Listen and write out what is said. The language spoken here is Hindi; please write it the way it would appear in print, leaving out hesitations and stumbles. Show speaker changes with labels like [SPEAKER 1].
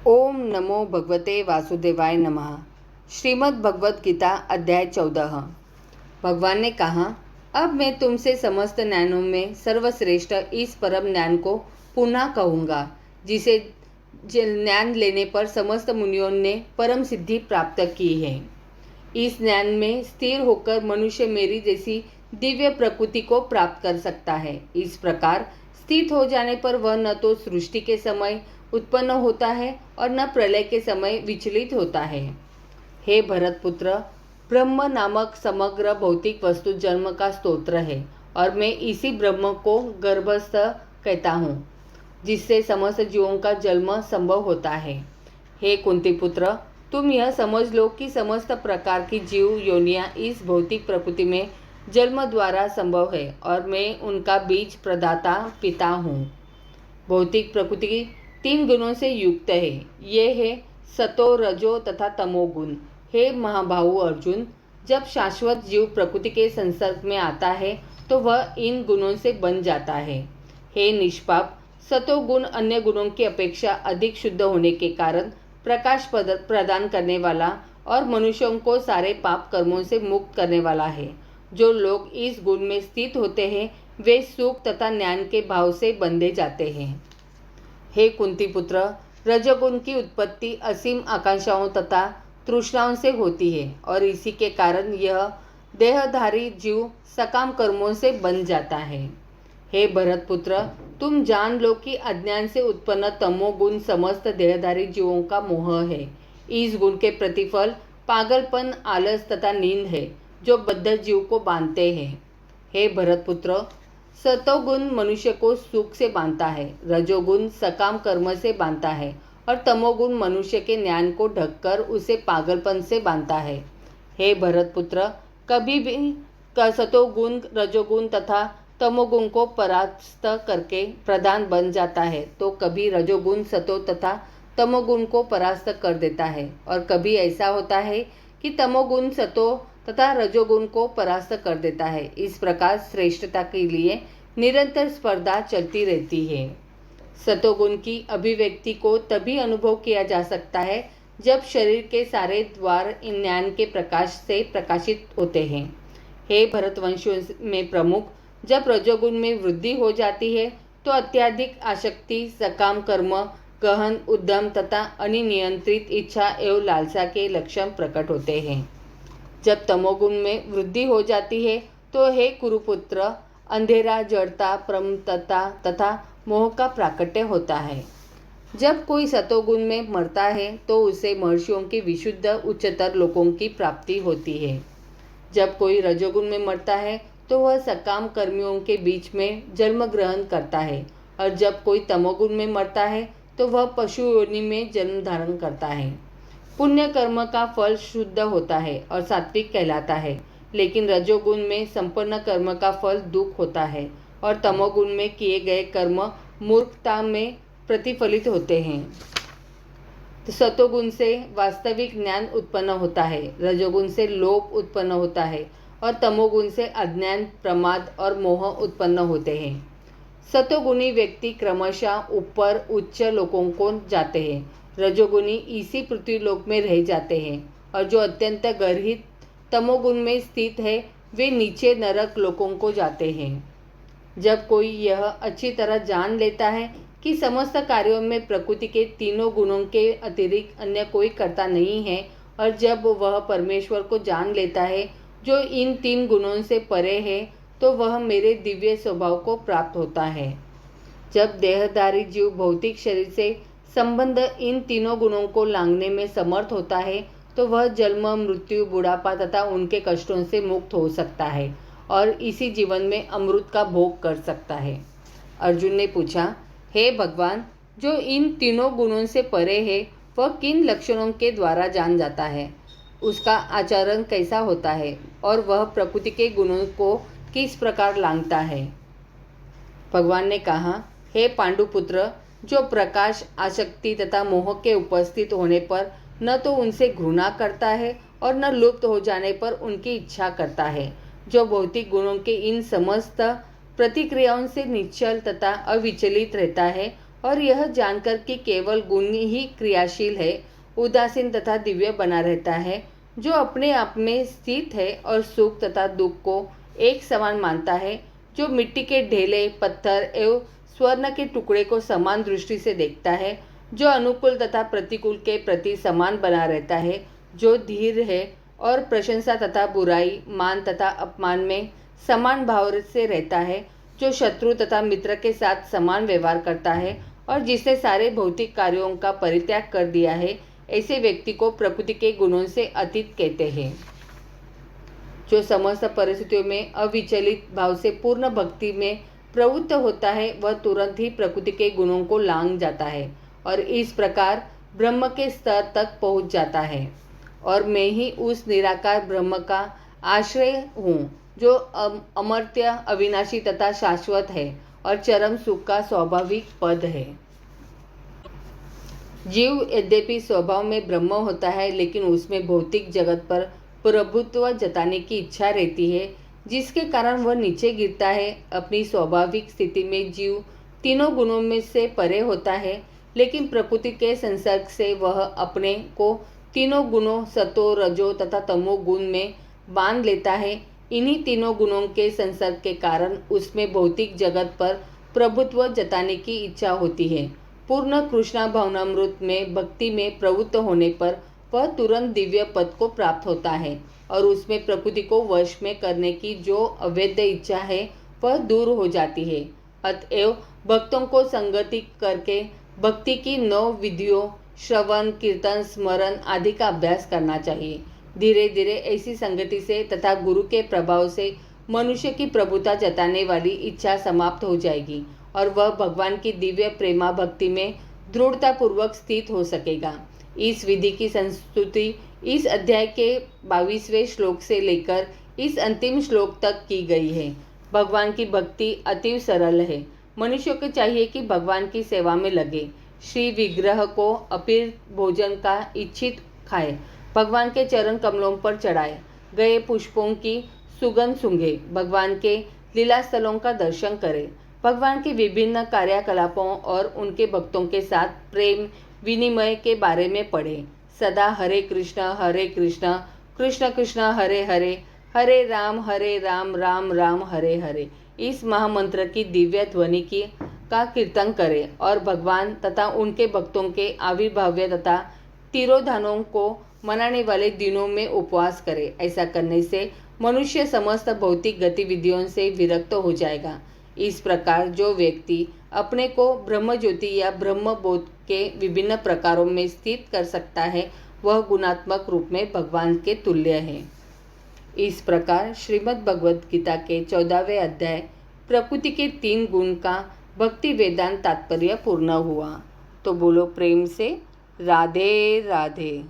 [SPEAKER 1] ओम नमो भगवते वासुदेवाय नमः। श्रीमद् भगवत गीता अध्याय 14। भगवान ने कहा, अब मैं तुमसे समस्त ज्ञानों में सर्वश्रेष्ठ इस परम ज्ञान को पुनः कहूँगा, जिसे ज्ञान लेने पर समस्त मुनियों ने परम सिद्धि प्राप्त की है। इस ज्ञान में स्थिर होकर मनुष्य मेरी जैसी दिव्य प्रकृति को प्राप्त कर सकता है। इस प्रकार स्थित हो जाने पर वह न तो सृष्टि के समय उत्पन्न होता है और न प्रलय के समय विचलित होता है। हे भरतपुत्र, ब्रह्म नामक समग्र भौतिक वस्तु जन्म का स्तोत्र है और मैं इसी ब्रह्म को गर्भस्थ कहता हूँ, जिससे समस्त जीवों का जन्म संभव होता है। हे कुंती पुत्र, तुम यह समझ लो कि समस्त प्रकार की जीव योनियाँ इस भौतिक प्रकृति में जन्म द्वारा संभव है और मैं उनका बीज प्रदाता पिता हूँ। भौतिक प्रकृति 3 गुणों से युक्त है। ये है सतो, रजो तथा तमोगुण। हे महाबाहु अर्जुन, जब शाश्वत जीव प्रकृति के संसर्ग में आता है तो वह इन गुणों से बन जाता है। हे निष्पाप, सतोगुण अन्य गुणों की अपेक्षा अधिक शुद्ध होने के कारण प्रकाश प्रदान करने वाला और मनुष्यों को सारे पाप कर्मों से मुक्त करने वाला है। जो लोग इस गुण में स्थित होते हैं वे सुख तथा ज्ञान के भाव से बंधे जाते हैं। हे कुंती पुत्र, रजोगुण की उत्पत्ति असीम आकांक्षाओं तथा तृष्णाओं से होती है और इसी के कारण यह देहधारी जीव सकाम कर्मों से बन जाता है। हे भरतपुत्र, तुम जान लो कि अज्ञान से उत्पन्न तमोगुण समस्त देहधारी जीवों का मोह है। इस गुण के प्रतिफल पागलपन, आलस तथा नींद है, जो बद्ध जीव को बांधते हैं। हे भरतपुत्र, सतोगुण मनुष्य को सुख से बांधता है, रजोगुण सकाम कर्म से बांधता है और तमोगुण मनुष्य के ज्ञान को ढककर उसे पागलपन से बांधता है। हे भरतपुत्र, कभी भी सतोगुण, रजोगुण तथा तमोगुण को परास्त करके प्रधान बन जाता है तो कभी रजोगुण सतो तथा तमोगुण को परास्त कर देता है और कभी ऐसा होता है कि तमोगुण सतो तथा रजोगुण को परास्त कर देता है। इस प्रकार श्रेष्ठता के लिए निरंतर स्पर्धा चलती रहती है। सतोगुण की अभिव्यक्ति को तभी अनुभव किया जा सकता है जब शरीर के सारे द्वार इन ज्ञान के प्रकाश से प्रकाशित होते हैं। हे भरतवंशियों में प्रमुख, जब रजोगुण में वृद्धि हो जाती है तो अत्यधिक आसक्ति, सकाम कर्म, गहन उद्यम तथा अनियंत्रित इच्छा एवं लालसा के लक्षण प्रकट होते हैं। जब तमोगुण में वृद्धि हो जाती है तो हे कुरुपुत्र, अंधेरा, जड़ता, प्रमत्तता तथा मोह का प्राकट्य होता है। जब कोई सतोगुण में मरता है तो उसे महर्षियों की विशुद्ध उच्चतर लोकों की प्राप्ति होती है। जब कोई रजोगुण में मरता है तो वह सकाम कर्मियों के बीच में जन्म ग्रहण करता है और जब कोई तमोगुण में मरता है तो वह पशु योनि में जन्म धारण करता है। पुण्य कर्म का फल शुद्ध होता है और सात्विक कहलाता है, लेकिन रजोगुण में संपन्न कर्म का फल दुख होता है और तमोगुण में किए गए कर्म मूर्खता में प्रतिफलित होते हैं। तो सतोगुण से वास्तविक ज्ञान उत्पन्न होता है, रजोगुण से लोभ उत्पन्न होता है और तमोगुण से अज्ञान, प्रमाद और मोह उत्पन्न होते हैं। सतोगुणी व्यक्ति क्रमशः ऊपर उच्च लोकों को जाते हैं, रजोगुणी इसी पृथ्वी लोक में रह जाते हैं और जो अत्यंत गर्हित तमोगुण में स्थित है वे नीचे नरक लोकों को जाते हैं। जब कोई यह अच्छी तरह जान लेता है कि समस्त कार्यों में प्रकृति के तीनों गुणों के अतिरिक्त अन्य कोई कर्ता नहीं है और जब वह परमेश्वर को जान लेता है जो इन 3 गुणों से परे है तो वह मेरे दिव्य स्वभाव को प्राप्त होता है। जब देहधारी जीव भौतिक शरीर से संबंध इन तीनों गुणों को लांघने में समर्थ होता है तो वह जन्म, मृत्यु, बुढ़ापा तथा उनके कष्टों से मुक्त हो सकता है और इसी जीवन में अमृत का भोग कर सकता है। अर्जुन ने पूछा, हे भगवान, जो इन तीनों गुणों से परे है वह किन लक्षणों के द्वारा जान जाता है? उसका आचरण कैसा होता है और वह प्रकृति के गुणों को किस प्रकार लांघता है? भगवान ने कहा, हे पांडुपुत्र, जो प्रकाश, आसक्ति तथा मोह के उपस्थित होने पर न तो उनसे घृणा करता है और न लुप्त हो जाने पर उनकी इच्छा करता है, जो भौतिक गुणों के इन समस्त प्रतिक्रियाओं से निश्चल तथा अविचलित रहता है, और यह जानकर कि केवल गुण ही क्रियाशील है, उदासीन तथा दिव्य बना रहता है। जो अपने आप में स्थित है और सुख तथा दुख को एक समान मानता है, जो मिट्टी के ढेले, पत्थर एवं स्वर्ण के टुकड़े को समान दृष्टि से देखता है, जो अनुकूल तथा प्रतिकूल के प्रति समान बना रहता है, जो धीर है और प्रशंसा तथा बुराई, मान तथा अपमान में समान भाव से रहता है, जो शत्रु तथा मित्र के साथ समान व्यवहार करता है और जिसने सारे भौतिक कार्यों का परित्याग कर दिया है, ऐसे व्यक्ति को प्रकृति के गुणों से अतीत कहते हैं। जो समस्त परिस्थितियों में अविचलित भाव से पूर्ण भक्ति में प्रवृत्त होता है, वह तुरंत ही प्रकृति के गुणों को लांघ जाता है और इस प्रकार ब्रह्म के स्तर तक पहुंच जाता है। और मैं ही उस निराकार ब्रह्म का आश्रय हूँ, जो अमर्त्य, अविनाशी तथा शाश्वत है और चरम सुख का स्वाभाविक पद है। जीव यद्यपि स्वभाव में ब्रह्म होता है, लेकिन उसमें भौतिक जगत पर प्रभुत्व जताने की इच्छा रहती है, जिसके कारण वह नीचे गिरता है। अपनी स्वाभाविक स्थिति में जीव तीनों गुणों में से परे होता है, लेकिन प्रकृति के संसर्ग से वह अपने को तीनों गुणों सतो, रजो तथा तमो गुण में बांध लेता है। इन्हीं तीनों गुणों के संसर्ग के कारण उसमें भौतिक जगत पर प्रभुत्व जताने की इच्छा होती है। पूर्ण कृष्णा भावनामृत में भक्ति में प्रवृत्त होने पर वह तुरंत दिव्य पद को प्राप्त होता है और उसमें प्रकृति को वश में करने की जो अवैध इच्छा है वह दूर हो जाती है। अतएव भक्तों को संगति करके भक्ति की 9 विधियों श्रवण, कीर्तन, स्मरण आदि का अभ्यास करना चाहिए। धीरे धीरे ऐसी संगति से तथा गुरु के प्रभाव से मनुष्य की प्रभुता जताने वाली इच्छा समाप्त हो जाएगी और वह भगवान की दिव्य प्रेमा भक्ति में दृढ़तापूर्वक स्थित हो सकेगा। इस विधि की संस्तुति इस अध्याय के 22वें श्लोक से लेकर इस अंतिम श्लोक तक की गई है। भगवान की भक्ति अति सरल है। मनुष्य को चाहिए कि भगवान की सेवा में लगे, श्री विग्रह को अपीत भोजन का इच्छित खाए, भगवान के चरण कमलों पर चढ़ाए गए पुष्पों की सुगंध सूंघे, भगवान के लीला स्थलों का दर्शन करे, भगवान के विभिन्न कार्यकलापों और उनके भक्तों के साथ प्रेम विनिमय के बारे में पढ़े, सदा हरे कृष्ण कृष्ण कृष्ण हरे हरे, हरे राम राम राम हरे हरे इस महामंत्र की दिव्य ध्वनि का कीर्तन करे और भगवान तथा उनके भक्तों के आविर्भाव्य तथा तिरोधानों को मनाने वाले दिनों में उपवास करे। ऐसा करने से मनुष्य समस्त भौतिक गतिविधियों से विरक्त हो जाएगा। इस प्रकार जो व्यक्ति अपने को ब्रह्म ज्योति या ब्रह्म बोध के विभिन्न प्रकारों में स्थित कर सकता है, वह गुणात्मक रूप में भगवान के तुल्य है। इस प्रकार श्रीमद् भगवद गीता के 14वें अध्याय प्रकृति के 3 गुण का भक्ति वेदांत तात्पर्य पूर्ण हुआ। तो बोलो प्रेम से राधे राधे।